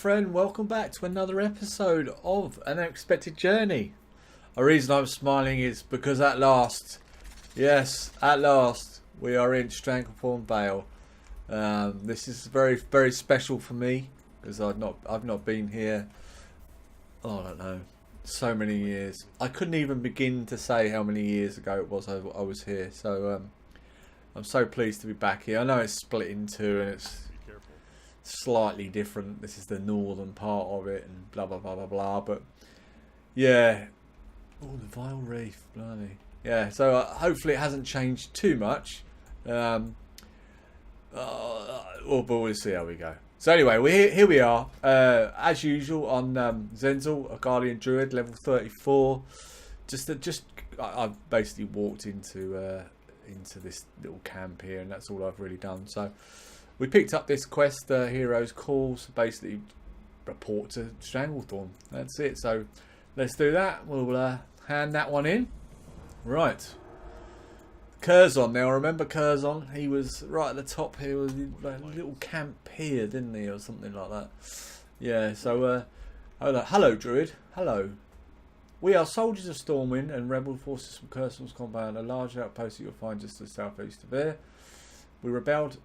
Friend, welcome back to another episode of An Unexpected Journey. The reason I'm smiling is because at last, yes, at last, we are in Stranglethorn Vale. This is very, very special for me because I've not been here. Oh, I don't know, so many years. I couldn't even begin to say how many years ago it was I was here. So I'm so pleased to be back here. I know it's split in two and it's slightly different. This is the northern part of it and blah blah blah blah blah, but yeah. Oh, the Vile Reef, bloody yeah. So hopefully it hasn't changed too much, but we'll see how we go. So anyway, here we are as usual on Zenzul, a Guardian Druid, level 34. I've basically walked into this little camp here, and that's all I've really done. So we picked up this quest, Hero's Call, so basically report to Stranglethorn. That's it. So let's do that. We'll hand that one in. Right. Curzon. Now remember Curzon? He was right at the top here. Was like a little camp here, didn't he, or something like that? Yeah. So hello, Druid. Hello. We are soldiers of Stormwind and rebel forces from Curzon's compound, a large outpost that you'll find just to the southeast of here. We rebelled,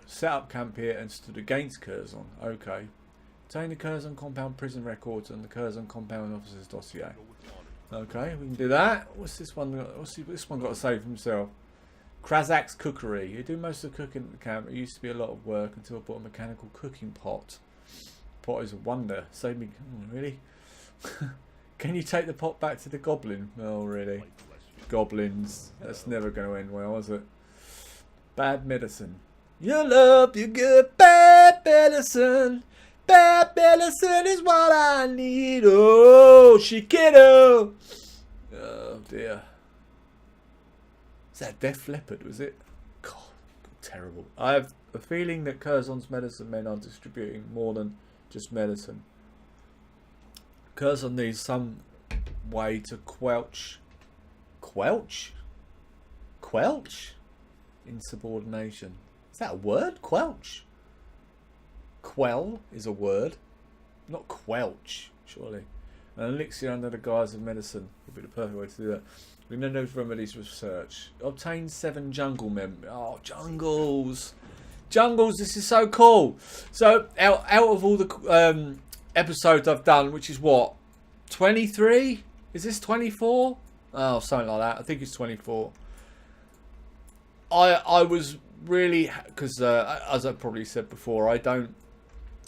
set up camp here and stood against Curzon. Okay. Obtain the Curzon compound prison records and the Curzon compound officer's dossier. Okay, we can do that. What's this one got to say for himself? Krazak's Cookery. You do most of the cooking at the camp. It used to be a lot of work until I bought a mechanical cooking pot. Pot is a wonder. Save me. Really? Can you take the pot back to the goblin? Oh, really? Goblins. That's never going to end well, is it? Bad medicine. Your love, you good bad medicine. Bad medicine is what I need. Oh, Shikito. Oh, dear. Is that Def Leppard, was it? God, terrible. I have a feeling that Curzon's medicine men are distributing more than just medicine. Curzon needs some way to quelch insubordination. Is that a word? Quelch? Quell is a word, not quelch, surely. An elixir under the guise of medicine would be the perfect way to do that. We know those remedies research. Obtain 7 jungle members. Oh, jungles! Jungles, this is so cool. So, out of all the episodes I've done, which is what? 23? Is this 24? Oh, something like that. I think it's 24. I was really, because as I probably said before, I don't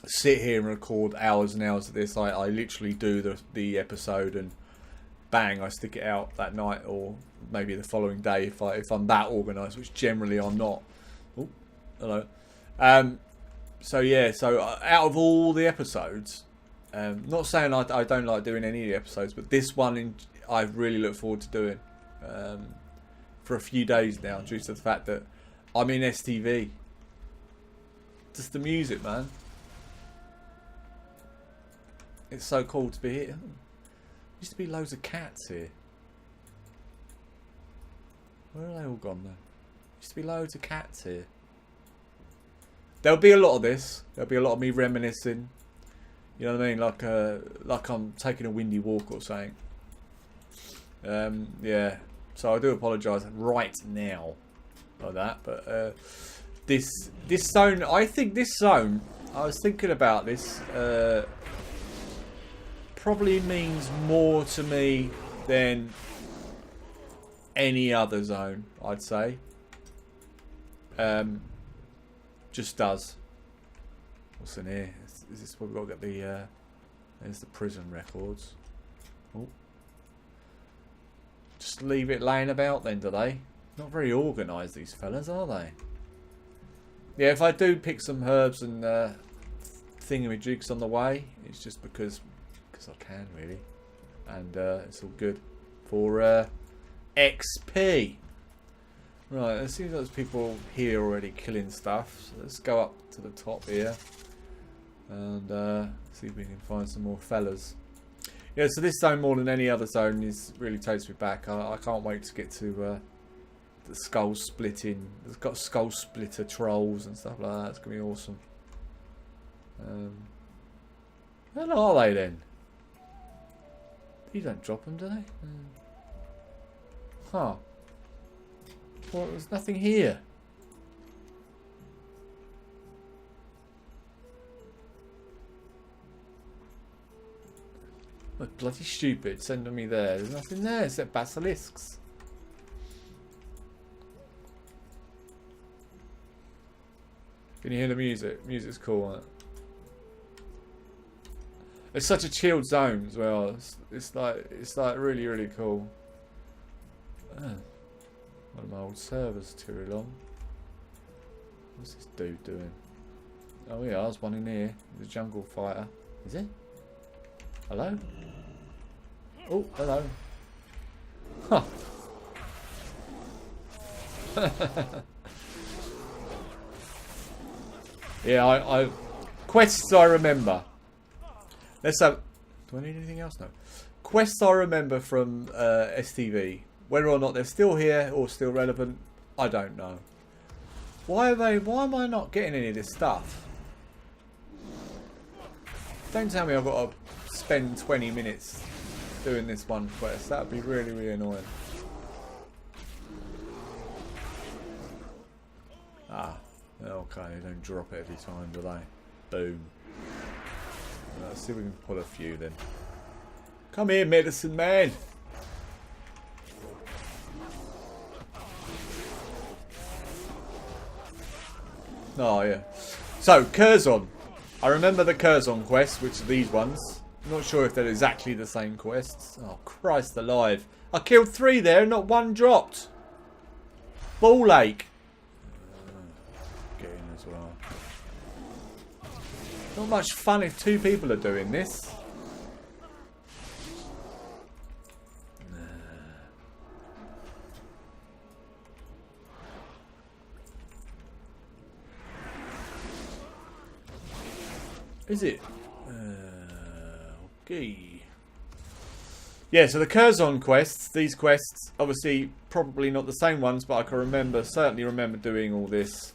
sit here and record hours and hours of this. I literally do the episode and bang, I stick it out that night or maybe the following day if I'm that organised, which generally I'm not. Oh, hello. So yeah, so out of all the episodes, not saying I don't like doing any of the episodes, but this one I really look forward to doing for a few days now, due to the fact that I'm in STV. Just the music, man. It's so cool to be here. Used to be loads of cats here. Where are they all gone though? Used to be loads of cats here. There'll be a lot of this. There'll be a lot of me reminiscing. You know what I mean? Like I'm taking a windy walk or something. Yeah. So I do apologise right now for that. But this zone, I think this zone, I was thinking about this, probably means more to me than any other zone, I'd say. Just does. What's in here? Is this where we've got to get the there's the prison records. Oh. Just leave it laying about then, do they? Not very organised, these fellas, are they? Yeah, if I do pick some herbs and thingamajigs on the way, it's just because I can, really. And it's all good for XP. Right, it seems like there's people here already killing stuff. So let's go up to the top here and see if we can find some more fellas. Yeah, so this zone more than any other zone really takes me back. I can't wait to get to the skull splitting. It's got skull splitter trolls and stuff like that. It's gonna be awesome. Where are they then? You don't drop them, do they? Huh. Well, there's nothing here. Look, bloody stupid sending me there. There's nothing there except basilisks. Can you hear the music? Music's cool, isn't it? It's such a chilled zone as well. It's like really, really cool. One of my old servers too long. What's this dude doing? Oh yeah, there's one in here. He's a jungle fighter. Is it? Hello? Oh, hello. Huh. Yeah, I quests I remember. Let's have. Do I need anything else? No. Quests I remember from STV. Whether or not they're still here or still relevant, I don't know. Why am I not getting any of this stuff? Don't tell me I've got to spend 20 minutes doing this one quest. That would be really, really annoying. Ah, okay. They don't drop it every time, do they? Boom. Let's see if we can pull a few then. Come here, medicine man. Oh yeah. So Curzon. I remember the Curzon quests, which are these ones. I'm not sure if they're exactly the same quests. Oh Christ alive! I killed 3 there, not one dropped. Ball ache. Get in as well. Not much fun if 2 people are doing this. Is it? Okay. Yeah, so the Curzon quests, these quests, obviously probably not the same ones, but I can remember, certainly remember doing all this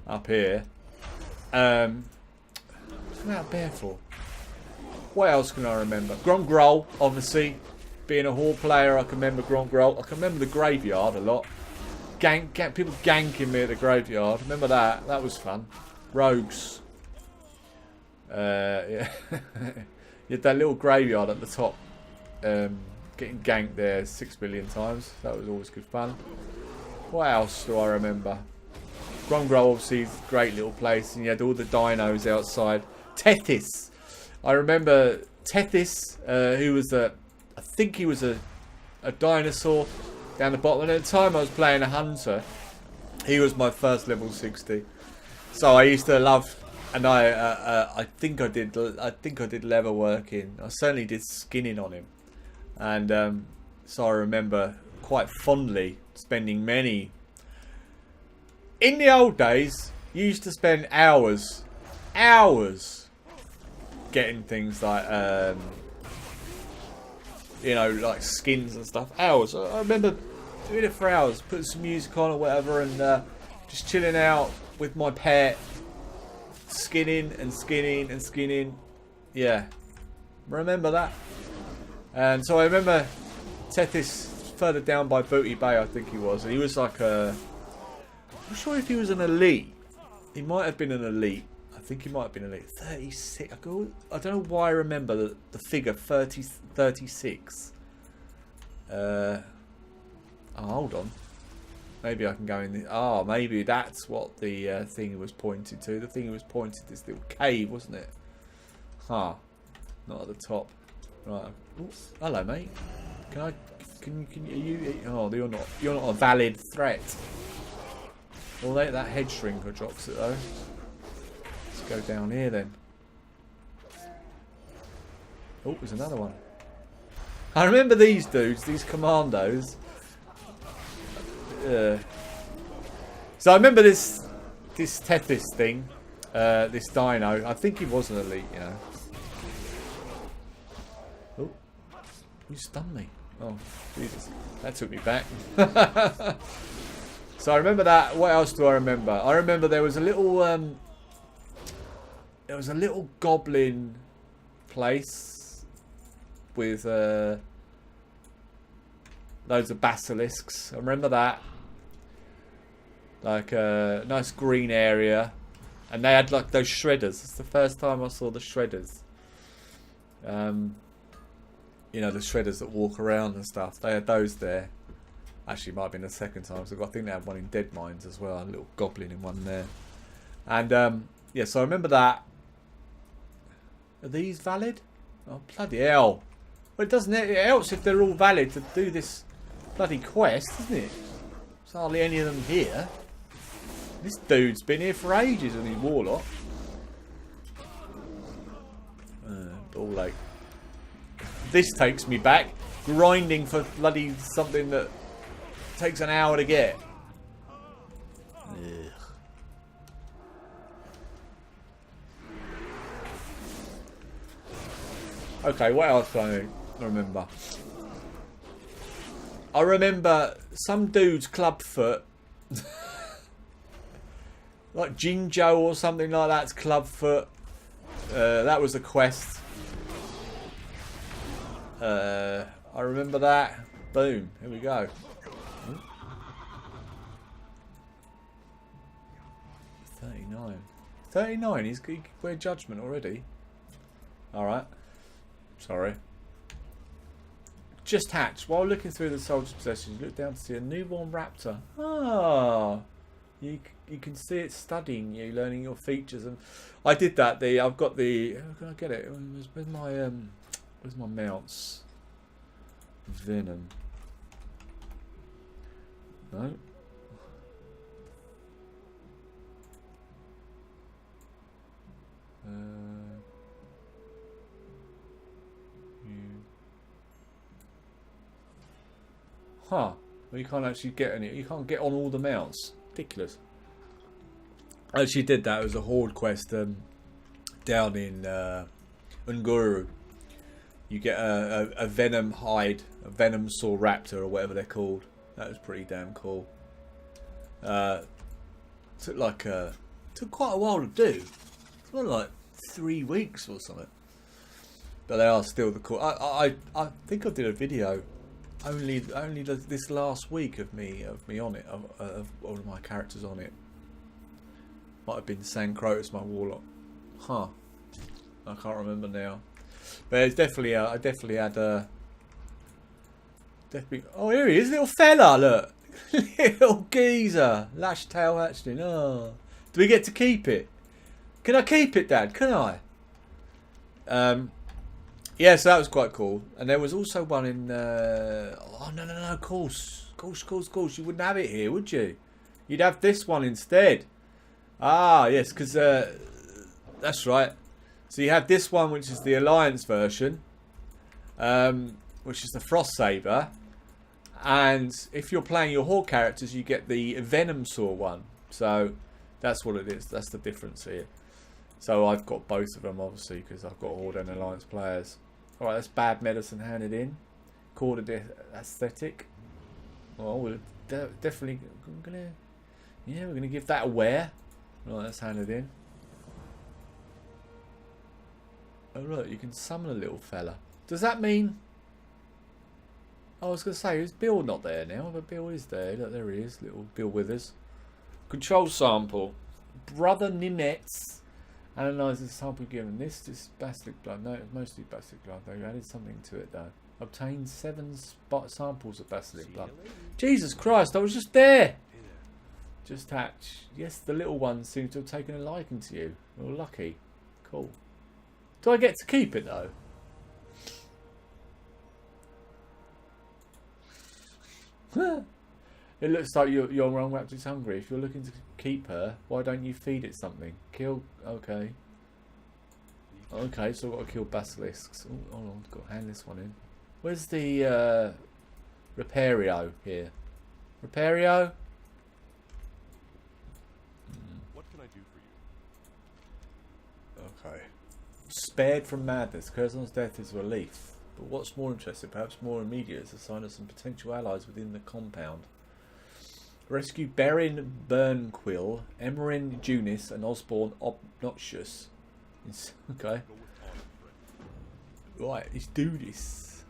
up here. What's that out there for? What else can I remember? Gromgrol, obviously. Being a horde player, I can remember Gromgrol. I can remember the graveyard a lot. People ganking me at the graveyard. Remember that? That was fun. Rogues. Yeah. You had that little graveyard at the top. Getting ganked there 6 million times. That was always good fun. What else do I remember? Gromgrol, obviously, great little place. And you had all the dinos outside. Tethys. I remember Tethys, who was I think he was a dinosaur down the bottom. And at the time I was playing a hunter. He was my first level 60. So I used to love, and I think I did leather working. I certainly did skinning on him. And so I remember quite fondly spending many. In the old days, you used to spend hours getting things like, you know, like skins and stuff. Hours. I remember doing it for hours, putting some music on or whatever, and just chilling out with my pet, skinning and skinning and skinning. Yeah, remember that. And so I remember Tethys further down by Booty Bay, I think he was. He was like a, I'm not sure if he was an elite. He might have been an elite. I think he might have been an elite. 36. I don't know why I remember the figure 36. Oh, hold on. Maybe I can go in the... Oh, maybe that's what the thing was pointed to. The thing was pointed to this little cave, wasn't it? Huh. Not at the top. Right. Ooh, hello, mate. Can you... Oh, you're not a valid threat. Well, that head shrinker drops it, though. Let's go down here, then. Oh, there's another one. I remember these dudes, these commandos. So I remember this Tethys thing, this dino. I think he was an elite, you know. Oh, you stunned me. Oh, Jesus, that took me back. So I remember that. What else do I remember? I remember there was a little there was a little goblin place with loads of basilisks. I remember that. Like a nice green area. And they had like those shredders. It's the first time I saw the shredders. You know, the shredders that walk around and stuff. They had those there. Actually, it might have been the second time. So I think they had one in Dead Mines as well. A little goblin in one there. And yeah, so I remember that. Are these valid? Oh, bloody hell. Well, it doesn't. It helps if they're all valid to do this bloody quest, doesn't it? There's hardly any of them here. This dude's been here for ages, and he's warlock. Ball like this takes me back, grinding for bloody something that takes an hour to get. Ugh. Okay, what else do I remember? I remember some dude's clubfoot. Like Jinjo or something like that's clubfoot. That was a quest. I remember that. Boom. Here we go. 39. 39. He's we're judgment already. Alright. Sorry. Just hatched. While looking through the soldier's possessions, you look down to see a newborn raptor. Ah. You can see it studying you, learning your features, and I did that. I've got the. How can I get it? Where's my mounts? Venom. No. Huh. Well, you can't actually get any. You can't get on all the mounts. Ridiculous. I actually did that. It was a horde quest down in Unguru. You get a venom hide, a venom saw raptor or whatever they're called. That was pretty damn cool. Took quite a while to do. It's not like 3 weeks or something. But they are still the cool. I think I did a video only this last week of me on it, of one of my characters on it. Might have been Sankrotus, my warlock. Huh. I can't remember now. But it's definitely I definitely had oh, here he is, little fella, look. Little geezer. Lash tail hatchling. Oh. Do we get to keep it? Can I keep it, Dad? Can I? Yeah, so that was quite cool. And there was also one in oh no, of course. You wouldn't have it here, would you? You'd have this one instead. Ah, yes, because that's right. So you have this one, which is the Alliance version, which is the Frost Saber, and if you're playing your Horde characters, you get the Venom Saw one. So that's what it is. That's the difference here. So I've got both of them, obviously, because I've got Horde and Alliance players. All right, that's bad medicine handed in. Called it aesthetic. Well, we're definitely gonna, yeah, we're gonna give that a wear. Right, that's handed in. Oh look, you can summon a little fella. Does that mean? I was going to say, is Bill not there now? But Bill is there. Look, there he is, little Bill Withers. Control sample. Brother Ninette's analyzes the sample given. This is basilic blood. No, it's mostly basilic blood. They added something to it though. Obtained 7 samples of basilic blood. Jesus Christ, I was just there. Just hatch. Yes, the little one seems to have taken a liking to you. Well, lucky. Cool. Do I get to keep it though? It looks like your wrong raptor's hungry. If you're looking to keep her, why don't you feed it something? Kill. Okay. Okay, so I've got to kill basilisks. Oh, hold on, I've got to hand this one in. Where's the Repario here? Repario? What can I do for you? Okay. Spared from madness. Curzon's death is a relief. But what's more interesting, perhaps more immediate, is a sign of some potential allies within the compound. Rescue Berin Burnquill, Emerin Junis, and Osborne Obnoxious. Okay. Right, let's do this.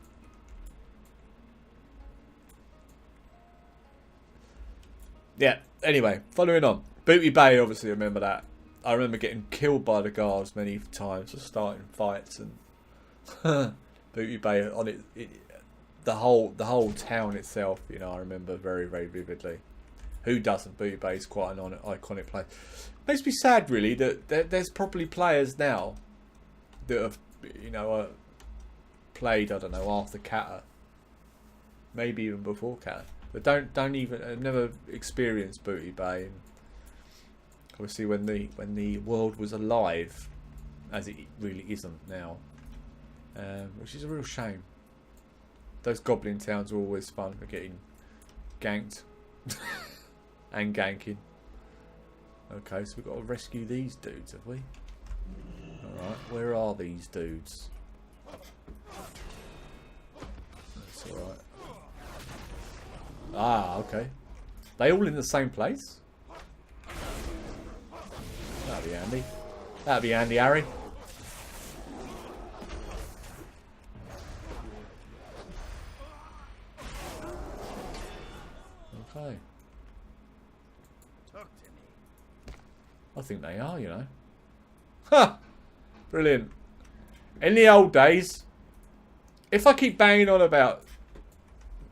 Yeah, anyway, following on. Booty Bay, obviously, I remember that. I remember getting killed by the guards many times for starting fights, and Booty Bay on it, the whole town itself, you know, I remember very, very vividly. Who doesn't? Booty Bay is quite an iconic place. Makes me sad, really, that there's probably players now that have, you know, played, I don't know, after Kata, maybe even before Kata, but don't even never experienced Booty Bay. And obviously, when the world was alive, as it really isn't now, which is a real shame. Those goblin towns are always fun for getting ganked and ganking. Okay, so we've got to rescue these dudes, have we? Alright, where are these dudes? That's alright. Ah, okay. They all in the same place? That'd be handy. That'd be handy, Harry. Okay. I think they are, you know. Ha! Brilliant. In the old days, if I keep banging on about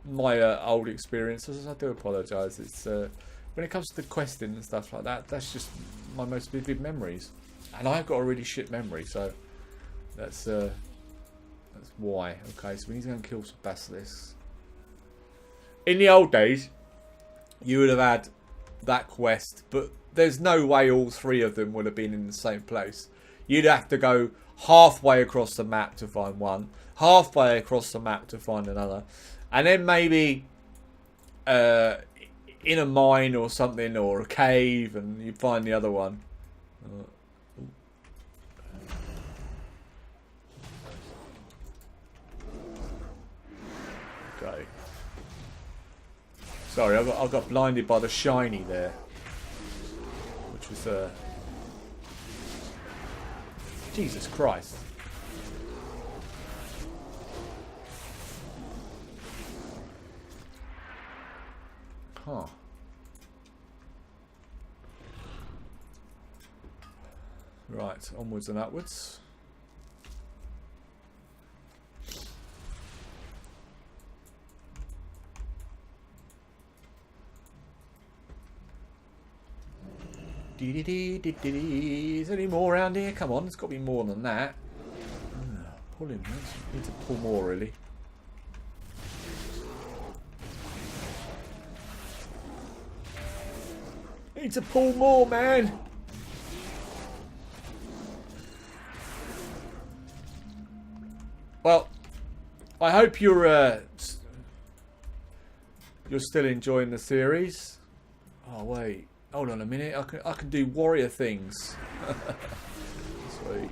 my old experiences, I do apologise. It's when it comes to the questing and stuff like that, that's just my most vivid memories, and I've got a really shit memory, so that's why. Okay, so we need to go and kill some basilisks. In the old days, you would have had that quest, but there's no way all three of them would have been in the same place. You'd have to go halfway across the map to find one, halfway across the map to find another, and then maybe in a mine or something, or a cave, and you find the other one. Okay. Sorry, I got blinded by the shiny there, which was Jesus Christ. Huh. Right, onwards and upwards. Is there any more around here? Come on, there's got to be more than that. Pull him. Need to pull more, really. Need to pull more, man. Well, I hope you're still enjoying the series. Oh wait. Hold on a minute, I can do warrior things. Sweet.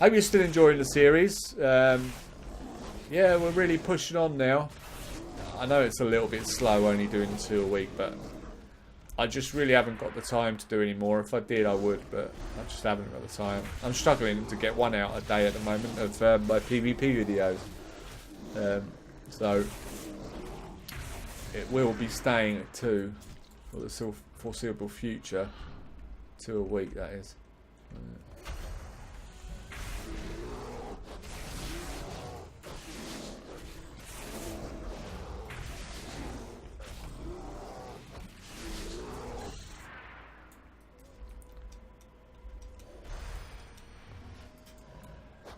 Hope you're still enjoying the series. Yeah, we're really pushing on now. I know it's a little bit slow, only doing 2 a week, but I just really haven't got the time to do any more. If I did, I would, but I just haven't got the time. I'm struggling to get one out a day at the moment of my PvP videos. So it will be staying at 2 for the foreseeable future. 2 a week, that is.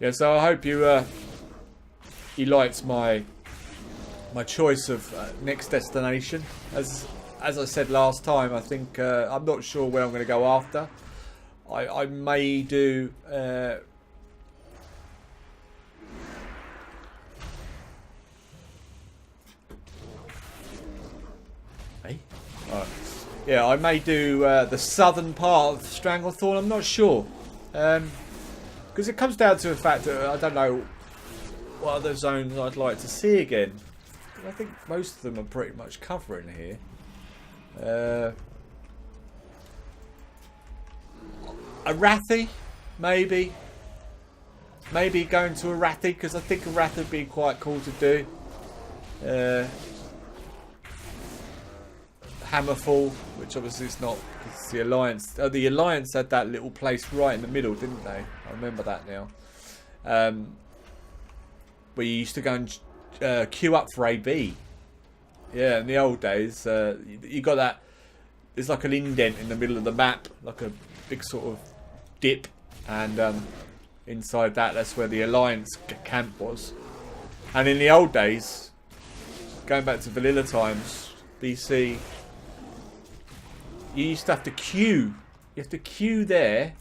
Yeah, so I hope you liked my choice of next destination. As I said last time, I think I'm not sure where I'm going to go after. I may do hey? Yeah, I may do the southern part of Stranglethorn. I'm not sure. Because it comes down to the fact that I don't know what other zones I'd like to see again. I think most of them are pretty much covering here. Arathi Maybe going to Arathi, because I think Arathi would be quite cool to do. Hammerfall, which obviously it's not, because it's the Alliance. The Alliance had that little place right in the middle, didn't they? I remember that now. Where you used to go and queue up for AB. Yeah, in the old days, you got that. There's like an indent in the middle of the map, like a big sort of dip, and inside that's where the Alliance camp was. And in the old days, going back to vanilla times, BC, you used to have to queue. You have to queue there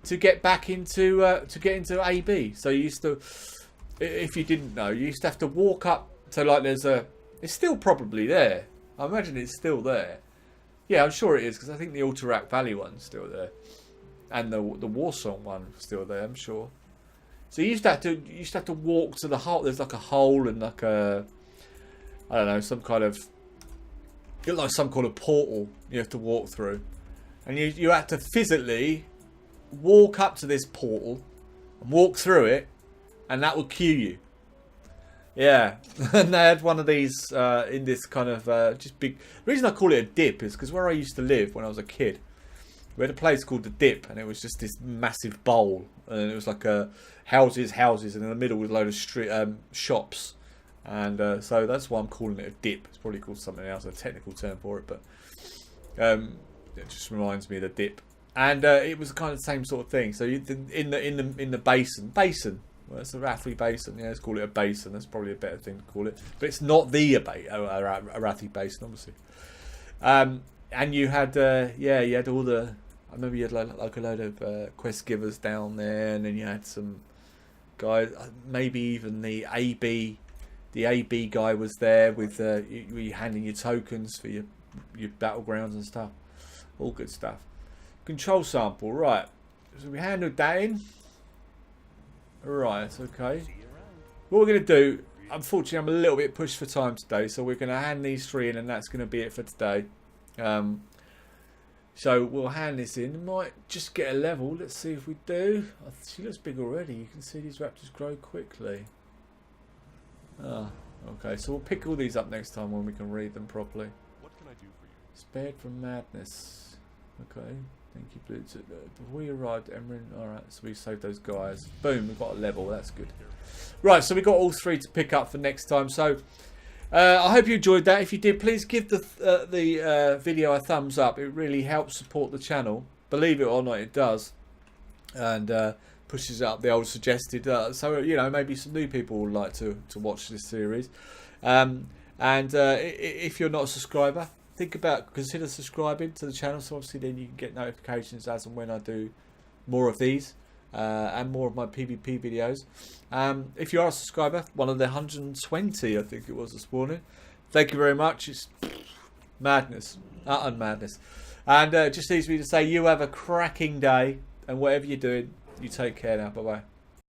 to get back into AB. So you used to, if you didn't know, you used to have to walk up to like it's still probably there. I imagine it's still there. Yeah, I'm sure it is, because I think the Alterac Valley one's still there, and the Warsong one was still there. I'm sure. So you used to have to walk to the hole. There's like a hole and like a, I don't know, some kind of portal you have to walk through, and you had to physically walk up to this portal and walk through it, and that would queue you. Yeah, and they had one of these in this kind of just big. The reason I call it a dip is because where I used to live when I was a kid, we had a place called the Dip, and it was just this massive bowl, and it was like houses, and in the middle was a load of shops, and so that's why I'm calling it a dip. It's probably called something else, a technical term for it, but it just reminds me of the Dip, and it was kind of the same sort of thing. So in the basin. Well, it's a Arathi Basin. Yeah, let's call it a basin. That's probably a better thing to call it. But it's not the Arathi Basin, obviously. And you had, you had all the. I remember you had like a load of quest givers down there, and then you had some guys. Maybe even the AB guy was there with you handing your tokens for your battlegrounds and stuff. All good stuff. Control sample, right? So we handled that in. Right, okay. What we're going to do, unfortunately I'm a little bit pushed for time today, so we're going to hand these 3 in, and that's going to be it for today. So we'll hand this in. Might just get a level. Let's see if we do. She looks big already. You can see these raptors grow quickly. Ah, okay. So we'll pick all these up next time when we can read them properly. What can I do for you? Spared from madness. Okay. Thank you, Blue. Before you arrived, Emerin. Alright, so we saved those guys. Boom, we've got a level. That's good. Right, so we've got all 3 to pick up for next time. So I hope you enjoyed that. If you did, please give the video a thumbs up. It really helps support the channel. Believe it or not, it does. And pushes up the old suggested. So, you know, maybe some new people would like to watch this series. If you're not a subscriber, consider subscribing to the channel, so obviously then you can get notifications as and when I do more of these and more of my PvP videos. If you are a subscriber, one of the 120 I think it was this morning, thank you very much. It's madness, utter madness. And just leaves me to say you have a cracking day, and whatever you're doing, you take care now. Bye bye.